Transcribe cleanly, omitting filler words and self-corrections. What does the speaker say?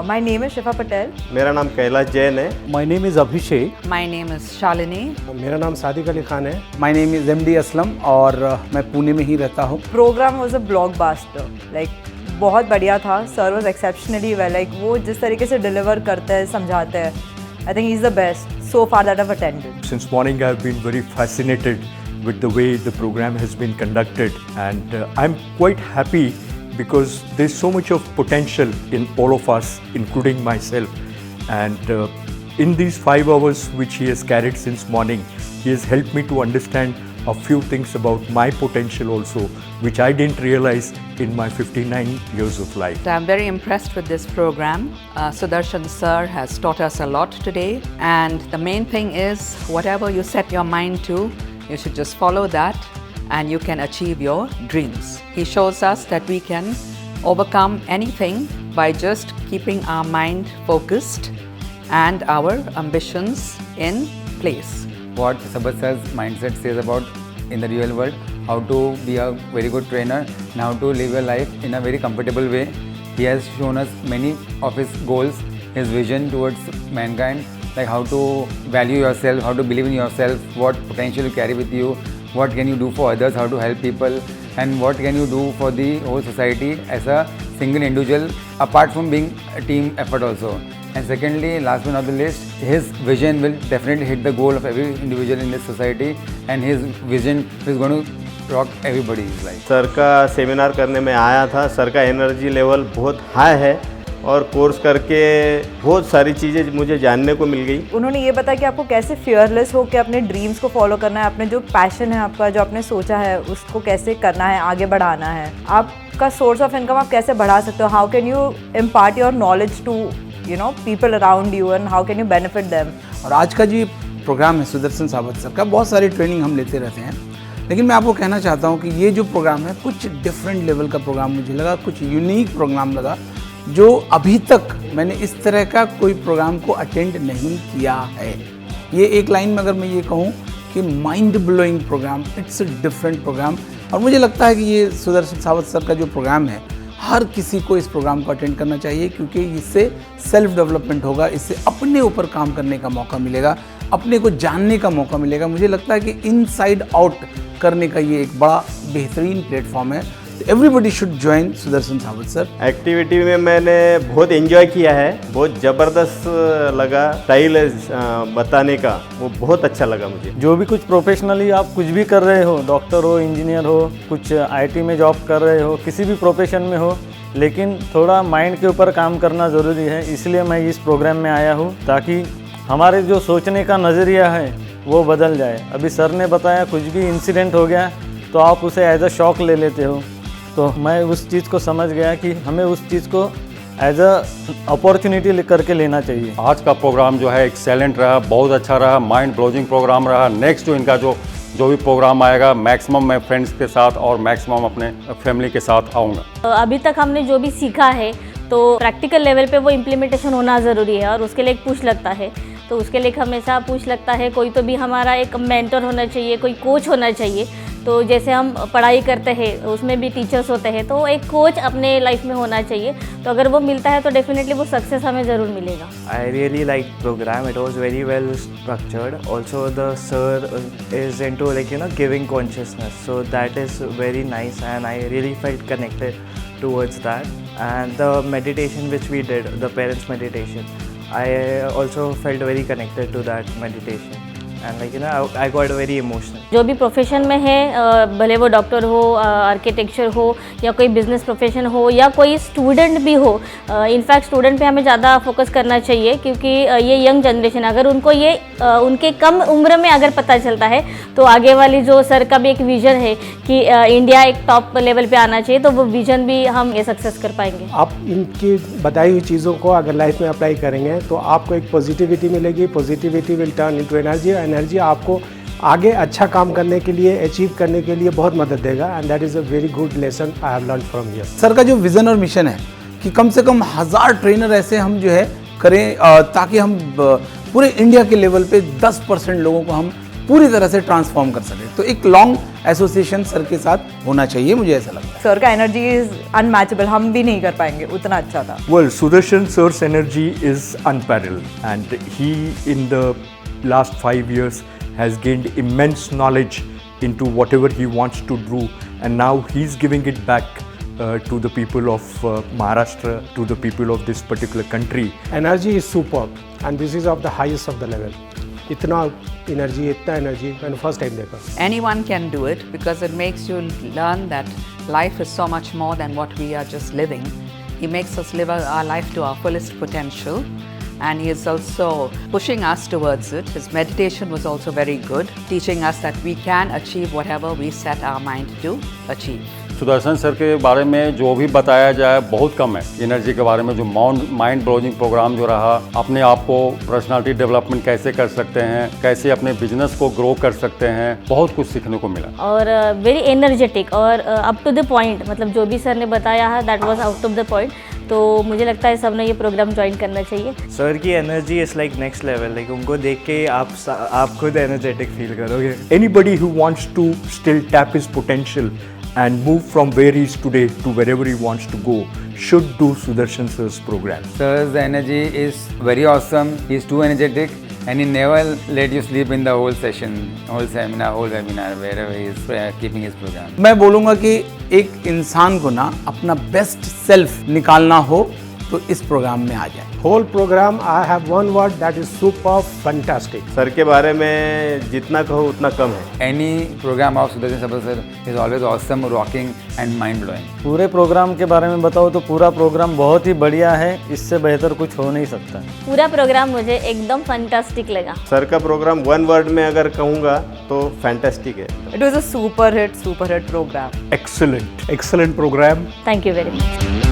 My name is Shifa Patel. मेरा नाम कैलाश जैन है। My name is Abhishek. My name is Shalini. मेरा नाम सादिक अली खान है। My name is MD Aslam और मैं पुणे में ही रहता हूँ। Program was a blockbuster. Like बहुत बढ़िया था. Sir was exceptionally well. Like वो जिस तरीके से deliver करते हैं, समझाते हैं. I think he's the best so far that I've attended. Since morning I've been very fascinated with the way the program has been conducted, and I'm quite happy because there's so much of potential in all of us, including myself. And in these 5 hours which he has carried since morning, he has helped me to understand a few things about my potential also, which I didn't realize in my 59 years of life. I'm very impressed with this program. Sudarshan sir has taught us a lot today, and the main thing is whatever you set your mind to, you should just follow that and you can achieve your dreams. He shows us that we can overcome anything by just keeping our mind focused and our ambitions in place. What Sabat sir's mindset says about in the real world, how to be a very good trainer and how to live your life in a very comfortable way. He has shown us many of his goals, his vision towards mankind, like how to value yourself, how to believe in yourself, what potential you carry with you, what can you do for others, how to help people, and what can you do for the whole society as a single individual, apart from being a team effort also. And secondly, last but not the least, his vision will definitely hit the goal of every individual in this society, and his vision is going to rock everybody's life. Sir का seminar करने में आया था। Sir का energy level बहुत high है और course करके बहुत सारी चीज़ें मुझे जानने को मिल गई। उन्होंने ये बताया कि आपको कैसे fearless हो के अपने ड्रीम्स को फॉलो करना है, अपने जो पैशन है आपका, जो आपने सोचा है उसको कैसे करना है, आगे बढ़ाना है। आपका सोर्स ऑफ इनकम आप कैसे बढ़ा सकते हो, how can you impart your knowledge to people around you and how can you benefit them. और आज का जो प्रोग्राम है सुदर्शन सावत सर का, बहुत सारी ट्रेनिंग हम लेते रहते हैं, लेकिन मैं आपको कहना चाहता हूँ कि ये जो प्रोग्राम है कुछ डिफरेंट लेवल का प्रोग्राम मुझे लगा, कुछ यूनिक प्रोग्राम लगा, जो अभी तक मैंने इस तरह का कोई प्रोग्राम को अटेंड नहीं किया है। ये एक लाइन में अगर मैं ये कहूँ कि mind blowing programme, it's a different programme. और मुझे लगता है कि ये सुदर्शन सावत सर का जो प्रोग्राम है, हर किसी को इस प्रोग्राम को अटेंड करना चाहिए, क्योंकि इससे सेल्फ डेवलपमेंट होगा, इससे अपने ऊपर काम करने का मौका मिलेगा, अपने को जानने का मौका मिलेगा। मुझे लगता है कि इनसाइड आउट करने का ये एक बड़ा बेहतरीन प्लेटफॉर्म है। एवरीबडी शुड ज्वाइन सुदर्शन सावत सर। एक्टिविटी में मैंने बहुत एंजॉय किया है, बहुत ज़बरदस्त लगा। स्टाइल बताने का वो बहुत अच्छा लगा मुझे। जो भी कुछ प्रोफेशनली आप कुछ भी कर रहे हो, डॉक्टर हो, इंजीनियर हो, कुछ आईटी में जॉब कर रहे हो, किसी भी प्रोफेशन में हो, लेकिन थोड़ा माइंड के ऊपर काम करना ज़रूरी है। इसलिए मैं इस प्रोग्राम में आया हूँ ताकि हमारे जो सोचने का नज़रिया है वो बदल जाए। अभी सर ने बताया कुछ भी इंसिडेंट हो गया तो आप उसे एज अ शॉक ले लेते हो, तो मैं उस चीज़ को समझ गया कि हमें उस चीज़ को एज अ अपॉर्चुनिटी करके लेना चाहिए। आज का प्रोग्राम जो है एक्सेलेंट रहा, बहुत अच्छा रहा, माइंड ब्लोइंग प्रोग्राम रहा। नेक्स्ट जो इनका जो भी प्रोग्राम आएगा, मैक्सिमम मैं फ्रेंड्स के साथ और मैक्सिमम अपने फैमिली के साथ आऊँगा। अभी तक हमने जो भी सीखा है तो प्रैक्टिकल लेवल पे वो इम्प्लीमेंटेशन होना ज़रूरी है, और उसके लिए एक पुश लगता है। तो उसके लिए हमेशा पुश लगता है, कोई तो भी हमारा एक मेंटर होना चाहिए, कोई कोच होना चाहिए। तो जैसे हम पढ़ाई करते हैं उसमें भी टीचर्स होते हैं, तो एक कोच अपने लाइफ में होना चाहिए। तो अगर वो मिलता है तो डेफिनेटली वो सक्सेस हमें ज़रूर मिलेगा। I really like programme, it was very well structured. Also the sir is into giving consciousness, so that is very nice and I really felt connected towards that. And the meditation which we did, the parents meditation, I also felt very connected to that meditation, and I got very emotional. जो भी profession में है, भले वो doctor हो, architecture हो, या कोई बिजनेस प्रोफेशन हो, या कोई स्टूडेंट भी हो, इनफैक्ट स्टूडेंट पे हमें ज़्यादा फोकस करना चाहिए, क्योंकि ये यंग जनरेशन, अगर उनको ये उनके कम उम्र में अगर पता चलता है तो आगे वाली जो सर का भी एक विज़न है कि इंडिया एक टॉप लेवल पे आना चाहिए, तो वो विज़न भी हम ये सक्सेस कर पाएंगे। आप इनकी बताई हुई चीज़ों को अगर लाइफ में अप्लाई करेंगे तो आपको एक पॉजिटिविटी मिलेगी। Positivity will turn into energy, energy आपको आगे अच्छा काम करने के लिए, अचीव करने के लिए बहुत मदद देगा। And that is a very good lesson I have learn from here. Sir का जो विज़न और मिशन है कि कम से कम 1000 ट्रेनर ऐसे हम जो है करें, ताकि हम पूरे इंडिया के लेवल पे 10% लोगों को हम पूरी तरह से ट्रांसफॉर्म कर सके। तो एक लॉन्ग एसोसिएशन सर के साथ होना चाहिए, मुझे ऐसा लगता है। सर का एनर्जी इज अनमैचेबल, हम भी नहीं कर पाएंगे, उतना अच्छा था। Well, Sudarshan sir's energy is unparalleled, and he, in the last 5 years, has gained immense knowledge into whatever he wants to do, and now he's giving it back to the people of Maharashtra, to the people of this particular country. Energy is super and this is of the highest of the level. इतना energy मैंने first time देखा। Anyone can do it because it makes you learn that life is so much more than what we are just living. He makes us live our life to our fullest potential, and he is also pushing us towards it. His meditation was also very good, teaching us that we can achieve whatever we set our mind to achieve. Sudarshan sir के बारे में जो भी बताया जाए बहुत कम है। Energy के बारे में जो माइंड ब्लोइंग प्रोग्राम जो रहा, अपने आप को पर्सनालिटी डेवलपमेंट कैसे कर सकते हैं, कैसे अपने बिजनेस को ग्रो कर सकते हैं, बहुत कुछ सीखने को मिला। और वेरी एनर्जेटिक और अप टू द पॉइंट, मतलब जो भी सर ने बताया है that was out of the point. तो मुझे लगता है सबने ये प्रोग्राम ज्वाइन करना चाहिए। सर की energy is like next level, like उनको देख के आप खुद एनर्जेटिक फील करोगे। Anybody who wants to still tap his potential and move from where he is today to wherever he wants to go should do Sudarshan sir's program. Sir's energy is very awesome. He's too energetic and he never let you sleep in the whole session, whole seminar, whole webinar, wherever he is keeping his program. मैं बोलूँगा कि एक इंसान को ना अपना best self निकालना हो तो इस प्रोग्राम में आ जाए। Whole programme I have one word that is super fantastic. Sir के बारे में जितना कहो उतना कम है। Any program of Sudarshan Sabha sir is always awesome, rocking and mind blowing. पूरे प्रोग्राम के बारे में बताओ तो पूरा प्रोग्राम बहुत ही बढ़िया है, इससे बेहतर कुछ हो नहीं सकता। पूरा प्रोग्राम मुझे एकदम फैंटास्टिक लगा। सर का प्रोग्राम वन वर्ड में अगर कहूँगा तो फैंटास्टिक है। It was a super hit programme. Excellent program. Thank you very much.